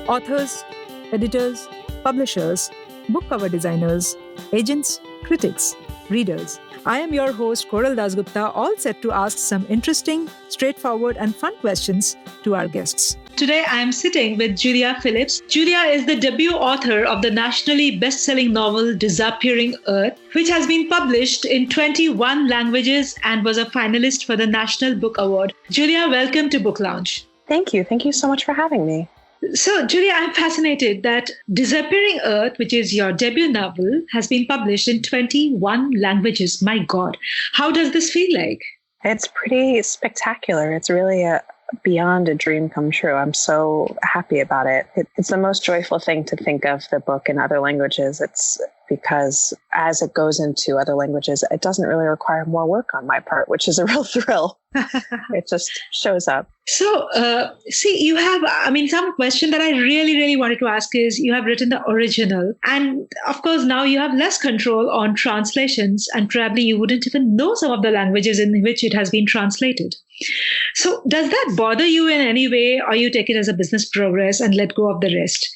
Authors, editors, publishers, book cover designers, agents, critics, readers. I am your host, Koral Dasgupta, all set to ask some interesting, straightforward, and fun questions to our guests. Today, I am sitting with Julia Phillips. Julia is the debut author of the nationally best-selling novel Disappearing Earth, which has been published in 21 languages and was a finalist for the National Book Award. Julia, welcome to Book Lounge. Thank you. Thank you so much for having me. So, Julia, I'm fascinated that Disappearing Earth, which is your debut novel, has been published in 21 languages. My God, how does this feel like? It's pretty spectacular. It's really beyond a dream come true. I'm so happy about it. It's the most joyful thing to think of the book in other languages. It's because as it goes into other languages, it doesn't really require more work on my part, which is a real thrill. It just shows up. So, you have, some question that I really wanted to ask is, you have written the original. And of course, now you have less control on translations, and probably you wouldn't even know some of the languages in which it has been translated. So does that bother you in any way, or you take it as a business progress and let go of the rest?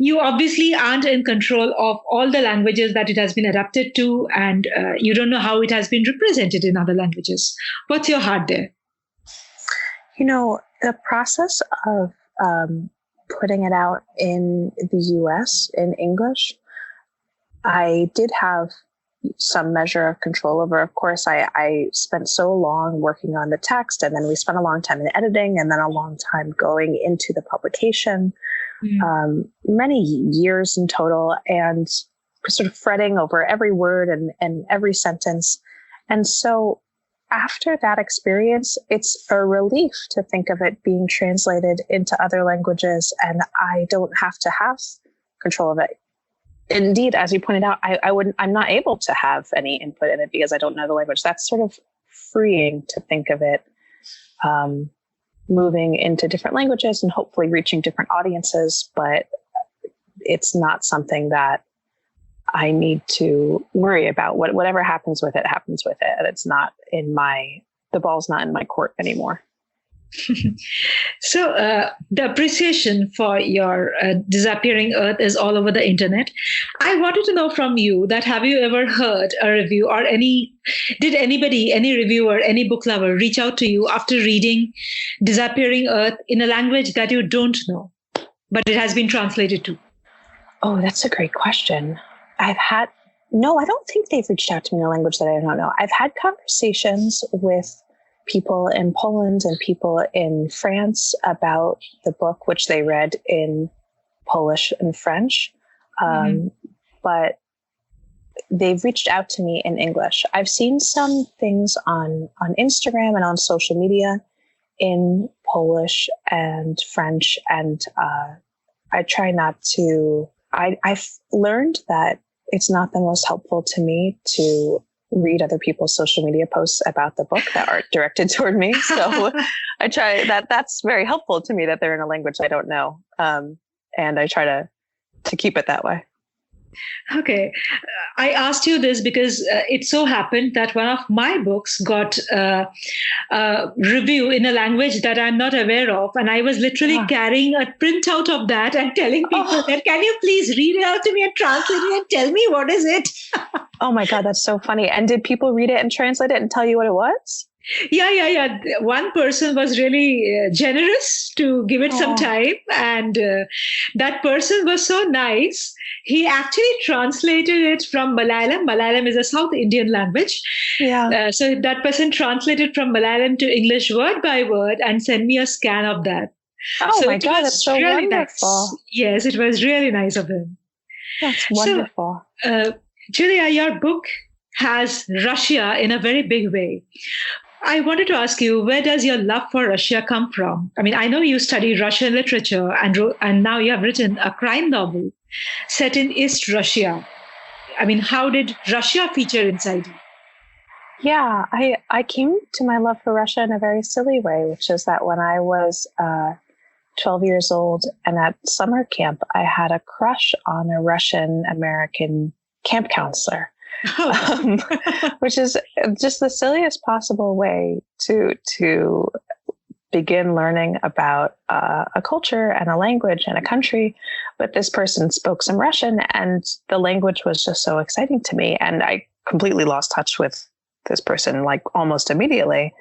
You obviously aren't in control of all the languages that it has been adapted to, and you don't know how it has been represented in other languages. What's your heart there? The process of putting it out in the US in English, I did have some measure of control over. Of course, I spent so long working on the text, and then we spent a long time in editing, and then a long time going into the publication, many years in total, and sort of fretting over every word and every sentence. And so after that experience, it's a relief to think of it being translated into other languages, and I don't have to have control of it. Indeed, as you pointed out, I'm not able to have any input in it because I don't know the language. That's sort of freeing to think of it moving into different languages and hopefully reaching different audiences, but it's not something that I need to worry about. Whatever happens with it, happens with it. And it's not the ball's not in my court anymore. So the appreciation for your Disappearing Earth is all over the internet. I wanted to know from you that have you ever heard a review or did anybody, any reviewer, any book lover reach out to you after reading Disappearing Earth in a language that you don't know, but it has been translated to? Oh, that's a great question. No, I don't think they've reached out to me in a language that I don't know. I've had conversations with people in Poland and people in France about the book, which they read in Polish and French. But they've reached out to me in English. I've seen some things on Instagram and on social media in Polish and French. And I try not to, I've learned that it's not the most helpful to me to read other people's social media posts about the book that aren't directed toward me. So I try that's very helpful to me that they're in a language I don't know. And I try to keep it that way. Okay. I asked you this because it so happened that one of my books got a review in a language that I'm not aware of. And I was literally carrying a printout of that and telling people that, can you please read it out to me and translate it and tell me what is it? Oh my God, that's so funny. And did people read it and translate it and tell you what it was? Yeah. One person was really generous to give it some time. And that person was so nice. He actually translated it from Malayalam. Malayalam is a South Indian language. Yeah. So that person translated from Malayalam to English word by word and sent me a scan of that. Oh so my God, that's so really wonderful. Nice. Yes, it was really nice of him. That's wonderful. So, Julia, your book has Russia in a very big way. I wanted to ask you, where does your love for Russia come from? I know you studied Russian literature and now you have written a crime novel set in East Russia. How did Russia feature inside you? Yeah, I came to my love for Russia in a very silly way, which is that when I was 12 years old and at summer camp, I had a crush on a Russian-American camp counselor. Which is just the silliest possible way to begin learning about a culture and a language and a country. But this person spoke some Russian, and the language was just so exciting to me. And I completely lost touch with this person like almost immediately.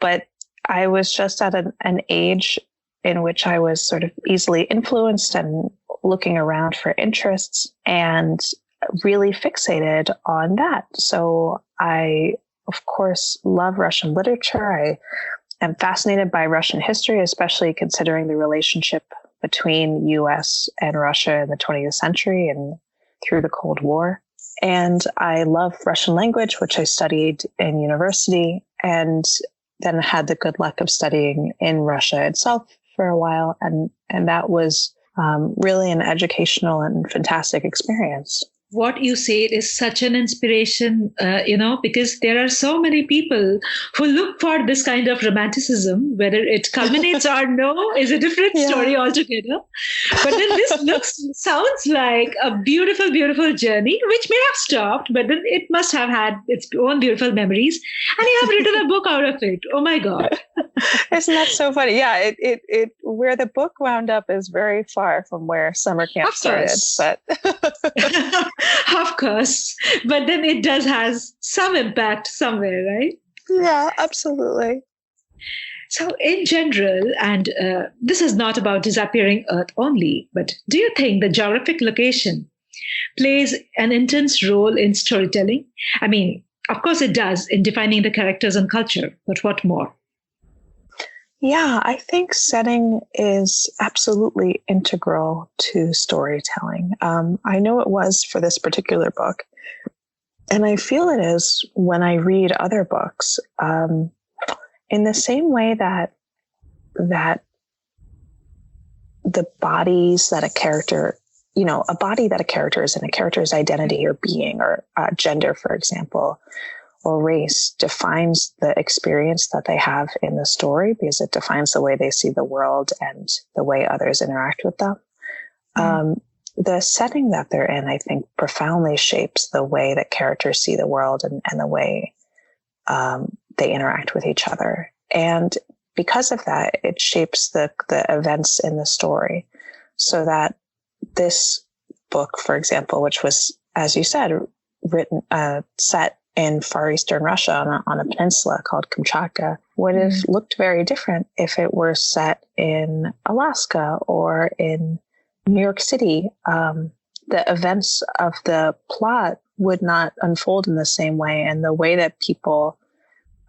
But I was just at an age in which I was sort of easily influenced and looking around for interests and really fixated on that. So I, of course, love Russian literature. I am fascinated by Russian history, especially considering the relationship between US and Russia in the 20th century and through the Cold War. And I love Russian language, which I studied in university, and then had the good luck of studying in Russia itself for a while. And that was really an educational and fantastic experience. What you said is such an inspiration, because there are so many people who look for this kind of romanticism. Whether it culminates or no is a different story altogether. But then this sounds like a beautiful, beautiful journey, which may have stopped, but then it must have had its own beautiful memories. And you have written a book out of it. Oh my God. Isn't that so funny? Yeah, it where the book wound up is very far from where summer camp started. But of course, but then it does has some impact somewhere, right? Yeah, absolutely. So in general, and this is not about disappearing Earth only, but do you think the geographic location plays an intense role in storytelling? I mean, of course it does in defining the characters and culture, but what more? Yeah, I think setting is absolutely integral to storytelling. I know it was for this particular book, and I feel it is when I read other books. In the same way that the bodies that a character, a body that a character is in, a character's identity or being or gender, for example, or race defines the experience that they have in the story, because it defines the way they see the world and the way others interact with them. The setting that they're in, I think, profoundly shapes the way that characters see the world and the way they interact with each other. And because of that, it shapes the events in the story. So that this book, for example, which was, as you said, written, set in Far Eastern Russia on a peninsula called Kamchatka, would have looked very different if it were set in Alaska or in New York City. The events of the plot would not unfold in the same way, and the way that people,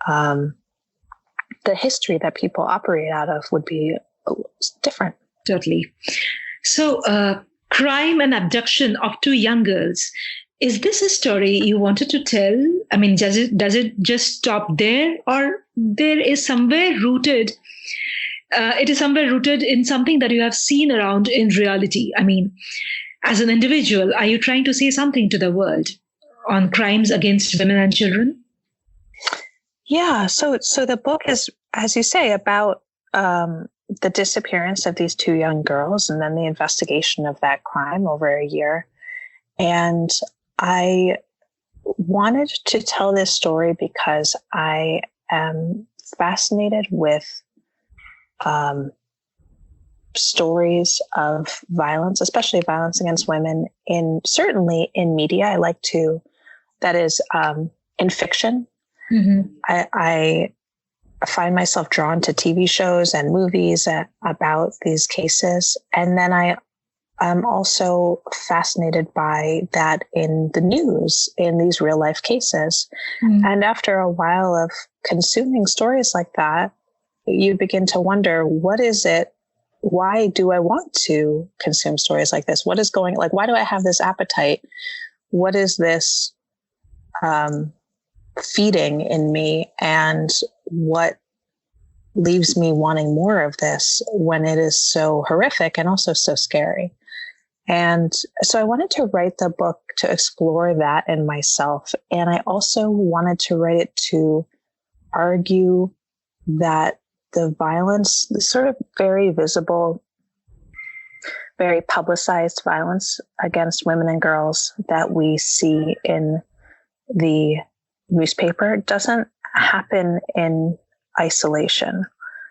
the history that people operate out of would be different. Totally. So, crime and abduction of two young girls. Is this a story you wanted to tell? I mean, does it just stop there, or there is somewhere rooted? It is somewhere rooted in something that you have seen around in reality. I mean, as an individual, are you trying to say something to the world on crimes against women and children? Yeah. So the book is, as you say, about the disappearance of these two young girls, and then the investigation of that crime over a year. And I wanted to tell this story because I am fascinated with stories of violence, especially violence against women, certainly in media. I like to, that is, in fiction. I find myself drawn to TV shows and movies about these cases. And then I'm also fascinated by that in the news, in these real life cases. And after a while of consuming stories like that, you begin to wonder, what is it? Why do I want to consume stories like this? What is why do I have this appetite? What is this feeding in me? And what leaves me wanting more of this when it is so horrific and also so scary? And so I wanted to write the book to explore that in myself. And I also wanted to write it to argue that the violence, the sort of very visible, very publicized violence against women and girls that we see in the newspaper doesn't happen in isolation.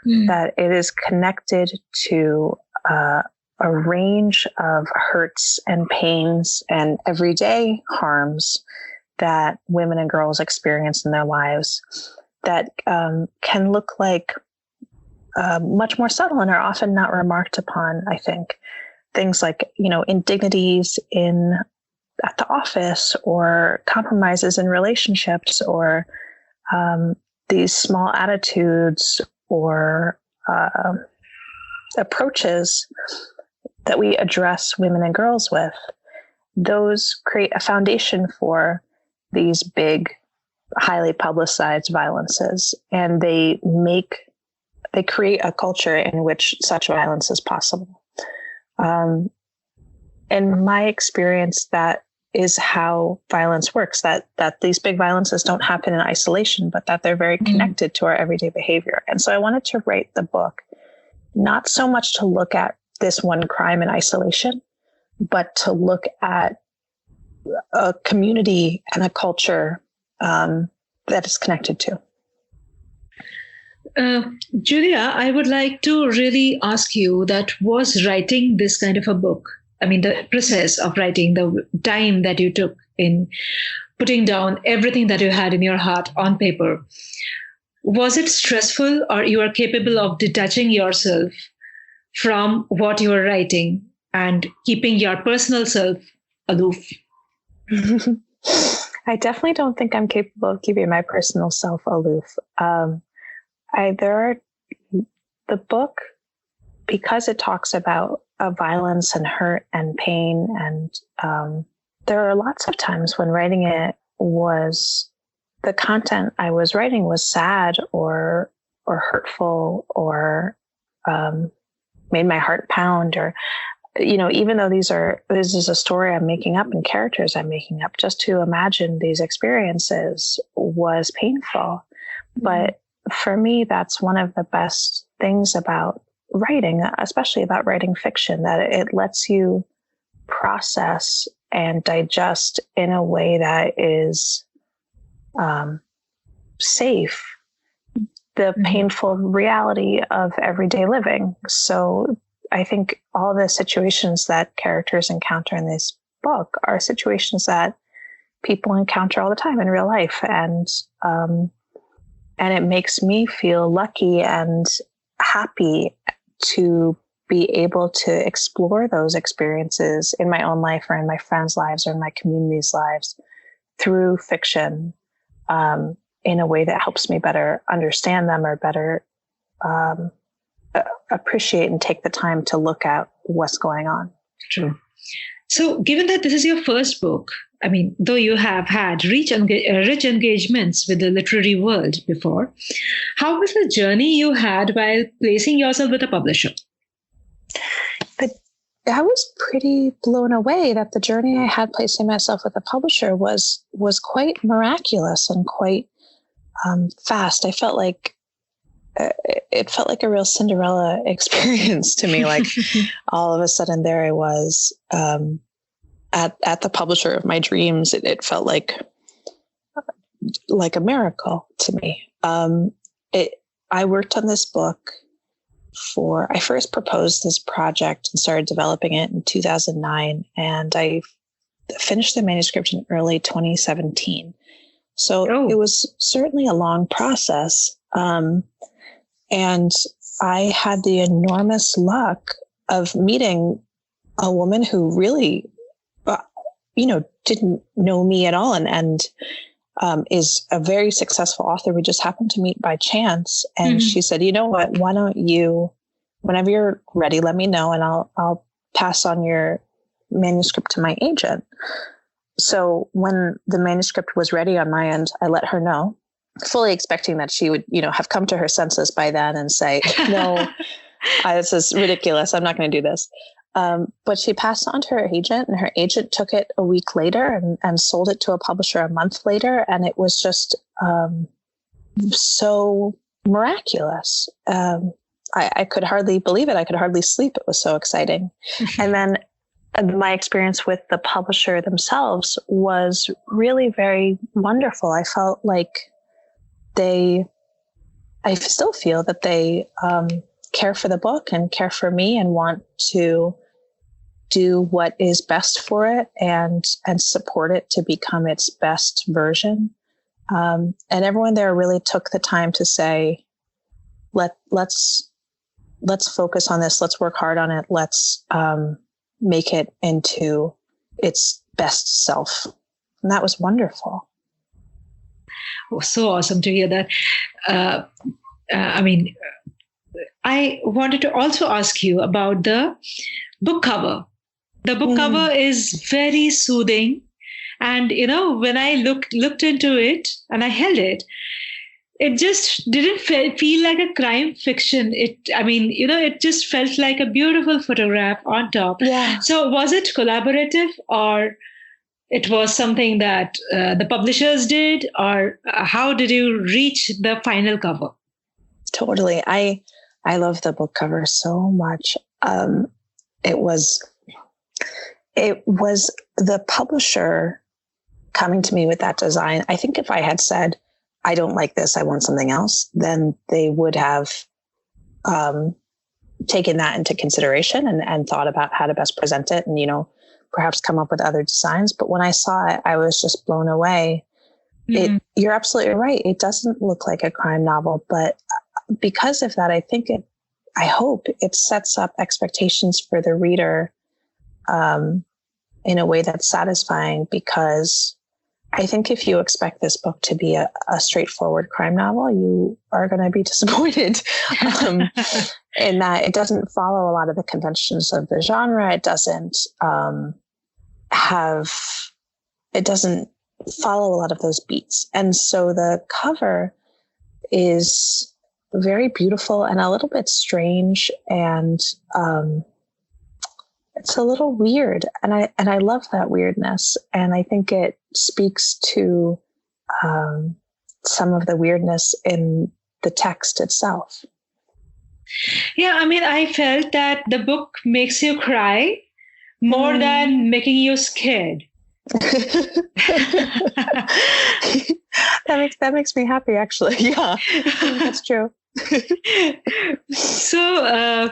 that it is connected to a range of hurts and pains and everyday harms that women and girls experience in their lives that can look like much more subtle and are often not remarked upon, I think. Things like, indignities at the office, or compromises in relationships, or these small attitudes or approaches that we address women and girls with. Those create a foundation for these big, highly publicized violences, and they create a culture in which such violence is possible. In my experience, that is how violence works, that these big violences don't happen in isolation, but that they're very connected to our everyday behavior. And so I wanted to write the book, not so much to look at this one crime in isolation, but to look at a community and a culture that is connected to. Julia, I would like to really ask you, that was writing this kind of a book, the process of writing, the time that you took in putting down everything that you had in your heart on paper, was it stressful, or you are capable of detaching yourself from what you were writing and keeping your personal self aloof? I definitely don't think I'm capable of keeping my personal self aloof. The book, because it talks about violence and hurt and pain, and there are lots of times when writing it the content I was writing was sad or hurtful or made my heart pound, or even though this is a story I'm making up and characters I'm making up, just to imagine these experiences was painful. But for me, that's one of the best things about writing, especially about writing fiction, that it lets you process and digest in a way that is safe the painful reality of everyday living. So I think all the situations that characters encounter in this book are situations that people encounter all the time in real life. And it makes me feel lucky and happy to be able to explore those experiences in my own life or in my friends' lives or in my community's lives through fiction, in a way that helps me better understand them or better appreciate and take the time to look at what's going on. True. So given that this is your first book, though you have had rich engagements with the literary world before, how was the journey you had while placing yourself with a publisher? I was pretty blown away that the journey I had placing myself with a publisher was quite miraculous and quite fast. I felt like it felt like a real Cinderella experience to me. Like all of a sudden there I was at the publisher of my dreams. It felt like a miracle to me. I worked on this book I first proposed this project and started developing it in 2009, and I finished the manuscript in early 2017. So It was certainly a long process. And I had the enormous luck of meeting a woman who really, didn't know me at all and is a very successful author. We just happened to meet by chance. And she said, you know what, why don't you, whenever you're ready, let me know and I'll pass on your manuscript to my agent. So when the manuscript was ready on my end, I let her know, fully expecting that she would, have come to her senses by then and say, no, this is ridiculous. I'm not going to do this. But she passed on to her agent, and her agent took it a week later and sold it to a publisher a month later. And it was just so miraculous. I could hardly believe it. I could hardly sleep. It was so exciting. And then my experience with the publisher themselves was really very wonderful. I felt like they I still feel that they care for the book and care for me and want to do what is best for it and support it to become its best version. And everyone there really took the time to say, let's focus on this. Let's work hard on it. Let's make it into its best self. And that was wonderful. Oh, so awesome to hear that. I wanted to also ask you about the book cover. The book cover is very soothing. And, when I looked into it and I held it, it just didn't feel like a crime fiction. It just felt like a beautiful photograph on top. Yeah. So was it collaborative, or it was something that the publishers did, or how did you reach the final cover? Totally. I love the book cover so much. It was the publisher coming to me with that design. I think if I had said, I don't like this, I want something else, then they would have taken that into consideration and thought about how to best present it and, perhaps come up with other designs. But when I saw it, I was just blown away. Mm-hmm. You're absolutely right. It doesn't look like a crime novel, but because of that, I hope it sets up expectations for the reader in a way that's satisfying, because I think if you expect this book to be a straightforward crime novel, you are going to be disappointed in that it doesn't follow a lot of the conventions of the genre. It doesn't follow a lot of those beats. And so the cover is very beautiful and a little bit strange, and it's a little weird, and I love that weirdness, and I think it speaks to some of the weirdness in the text itself. Yeah, I felt that the book makes you cry more than making you scared. That makes me happy, actually. Yeah, that's true. So,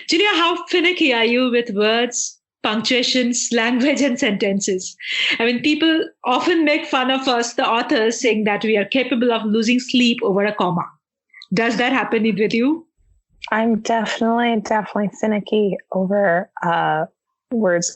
Julia, how finicky are you with words, punctuations, language, and sentences? People often make fun of us, the authors, saying that we are capable of losing sleep over a comma. Does that happen with you? I'm definitely finicky over words,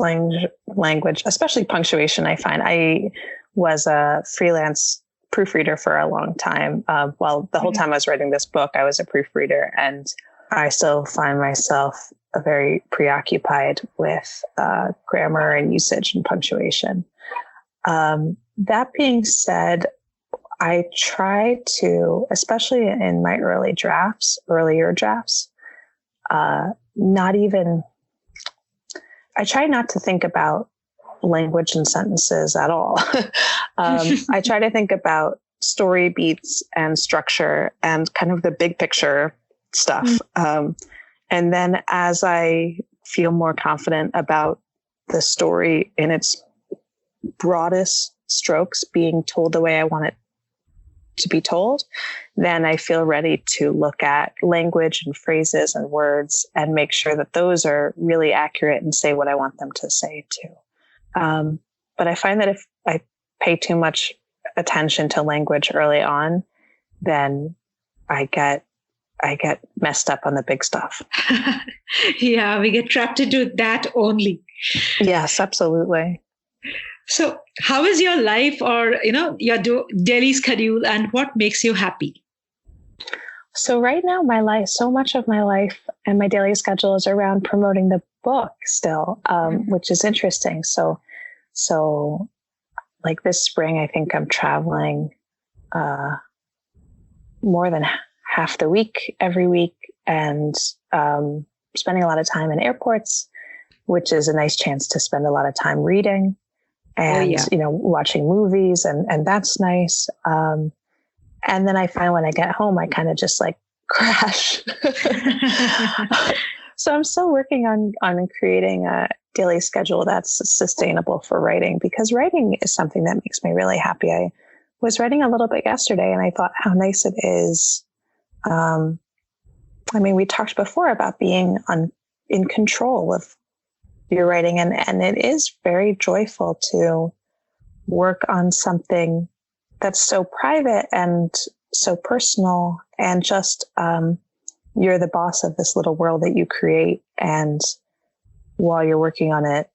language, especially punctuation. I find I was a freelance proofreader for a long time. The whole time I was writing this book, I was a proofreader, and I still find myself very preoccupied with grammar and usage and punctuation. That being said, I try to, especially in my earlier drafts, I try not to think about language and sentences at all. I try to think about story beats and structure and kind of the big picture stuff. And then as I feel more confident about the story in its broadest strokes being told the way I want it to be told, then I feel ready to look at language and phrases and words and make sure that those are really accurate and say what I want them to say too. But I find that if I pay too much attention to language early on, then I get messed up on the big stuff. Yeah, we get trapped into that only. Yes, absolutely. So how is your life, or, your daily schedule, and what makes you happy? So right now, so much of my life and my daily schedule is around promoting the book still, which is interesting. So like this spring, I think I'm traveling more than half the week, every week, and spending a lot of time in airports, which is a nice chance to spend a lot of time reading and, watching movies, and that's nice. And then I find when I get home, I kind of just like crash. So I'm still working on creating a daily schedule that's sustainable for writing, because writing is something that makes me really happy. I was writing a little bit yesterday, and I thought how nice it is I mean, we talked before about being in control of your writing, and it is very joyful to work on something that's so private and so personal, and just you're the boss of this little world that you create, and while you're working on it,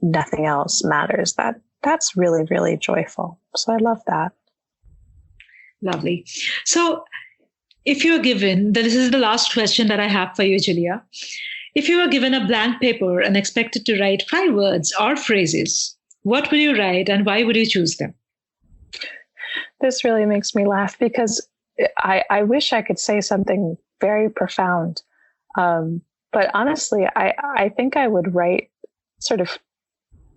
nothing else matters. That's really, really joyful. So I love that. Lovely. So if you're given, this is the last question that I have for you, Julia. If you were given a blank paper and expected to write 5 words or phrases, what would you write and why would you choose them? This really makes me laugh because I wish I could say something very profound. But honestly, I think I would write sort of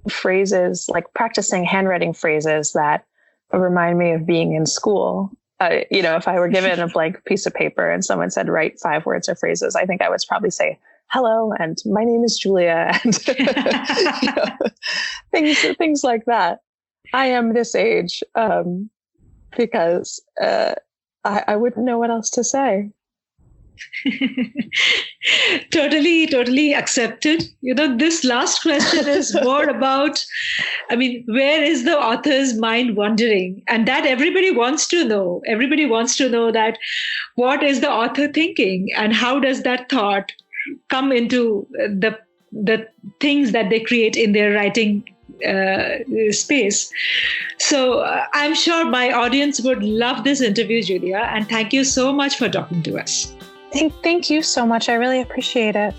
phrases, like practicing handwriting phrases that remind me of being in school. If I were given a blank piece of paper and someone said, write 5 words or phrases, I think I would probably say, hello, and my name is Julia, and things like that. I am this age, because I wouldn't know what else to say. Totally accepted. This last question is more about, where is the author's mind wandering? And that everybody wants to know. Everybody wants to know that what is the author thinking and how does that thought come into the things that they create in their writing space. So I'm sure my audience would love this interview, Julia, and thank you so much for talking to us. Thank you so much. I really appreciate it.